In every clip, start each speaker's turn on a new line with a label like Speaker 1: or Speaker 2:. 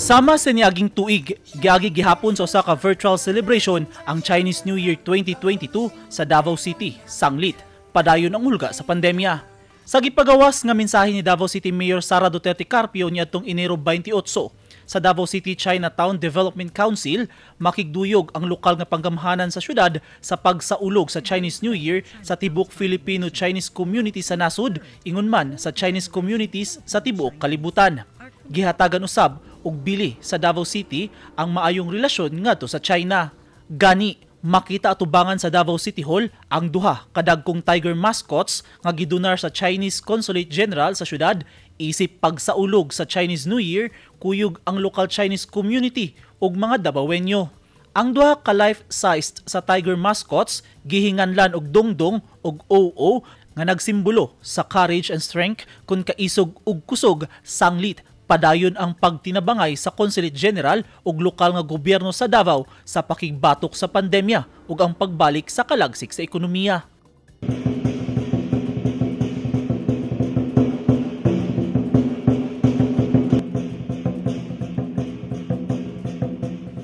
Speaker 1: Sama sa niaging tuig, Giagi gihapon sa usa ka virtual celebration ang Chinese New Year 2022 sa Davao City, sanglit padayon ang hulga sa pandemya. Sa gipagawas nga mensahe ni Davao City Mayor Sara Duterte Carpio niadtong Enero 28 sa Davao City Chinatown Development Council, makigduyog ang lokal nga panggamhanan sa syudad sa pagsaulog sa Chinese New Year sa tibok Filipino-Chinese community sa nasud, ingon man sa Chinese communities sa tibuok kalibutan. Gihatagan usab og bili sa Davao City ang maayong relasyon ngadto sa China. Gani, makita atubangan sa Davao City Hall ang duha kadagkong tiger mascots nga gidunar sa Chinese Consulate General sa syudad isip pagsaulog sa Chinese New Year kuyog ang local Chinese community ug mga Davaoenyo. Ang duha ka life-sized sa tiger mascots gihinganlan og dongdong ug oo nga nagsimbolo sa courage and strength kun kaisog ug kusog sanglit padayon ang pagtinabangay sa Consulate General ug lokal nga gobyerno sa Davao sa pakigbatok sa pandemya ug ang pagbalik sa kalagsik sa ekonomiya.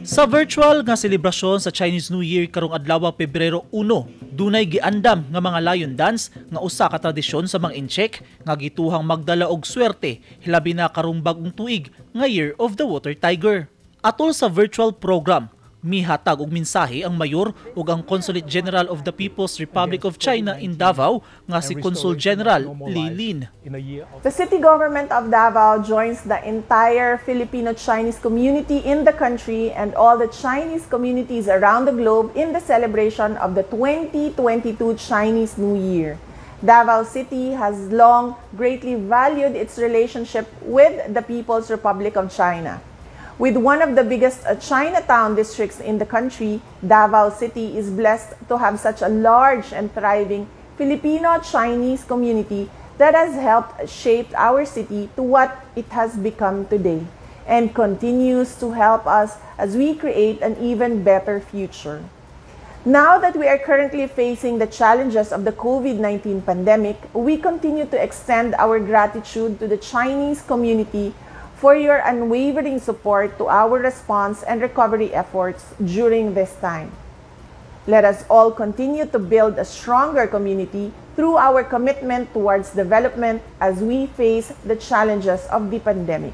Speaker 1: Sa virtual nga selebrasyon sa Chinese New Year karong adlaw Pebrero 1, dunay giandam nga mga lion dance nga usa ka tradisyon sa mga Incheck nga gituhang magdala og swerte hilabi na karong bag-ong tuig nga Year of the Water Tiger. Atol sa virtual program, mihatag og mensahe ang mayor ug ang Consulate General of the People's Republic of China in Davao nga si Consul General Li Lin.
Speaker 2: The city government of Davao joins the entire Filipino-Chinese community in the country and all the Chinese communities around the globe in the celebration of the 2022 Chinese New Year. Davao City has long greatly valued its relationship with the People's Republic of China. With one of the biggest Chinatown districts in the country, Davao City is blessed to have such a large and thriving Filipino-Chinese community that has helped shape our city to what it has become today and continues to help us as we create an even better future. Now that we are currently facing the challenges of the COVID-19 pandemic, we continue to extend our gratitude to the Chinese community for your unwavering support to our response and recovery efforts during this time. Let us all continue to build a stronger community through our commitment towards development as we face the challenges of the pandemic.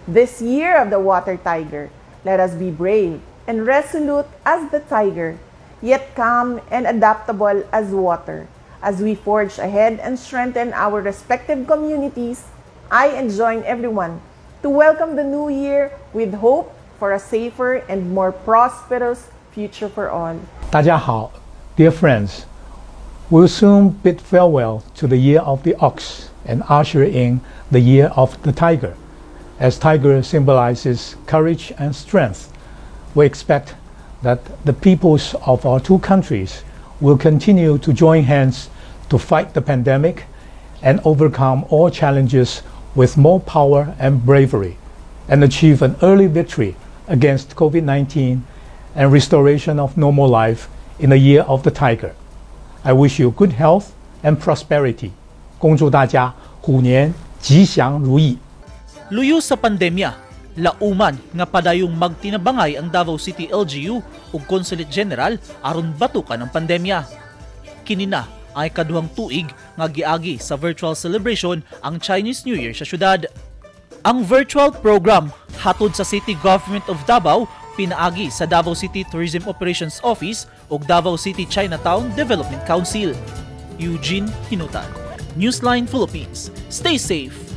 Speaker 2: This year of the Water Tiger, let us be brave and resolute as the tiger, yet calm and adaptable as water. As we forge ahead and strengthen our respective communities, I enjoin everyone to welcome the new year with hope for a safer and more prosperous future for all.
Speaker 3: 大家好, dear friends, we'll soon bid farewell to the year of the ox and usher in the year of the tiger. As tiger symbolizes courage and strength, we expect that the peoples of our two countries will continue to join hands to fight the pandemic and overcome all challenges with more power and bravery, and achieve an early victory against COVID-19 and restoration of normal life in the year of the tiger. I wish you good health and prosperity. 恭祝大家虎年吉祥如意。
Speaker 1: Luyo sa pandemya, lauman nga padayong magtinabangay ang Davao City LGU ug Consulate General aron batukan ang pandemya. Kinina ay kaduhang tuig nga giagi sa virtual celebration ang Chinese New Year sa syudad. Ang virtual program hatod sa City Government of Davao pinaagi sa Davao City Tourism Operations Office ug Davao City Chinatown Development Council. Eugene Hinutan, Newsline Philippines. Stay safe.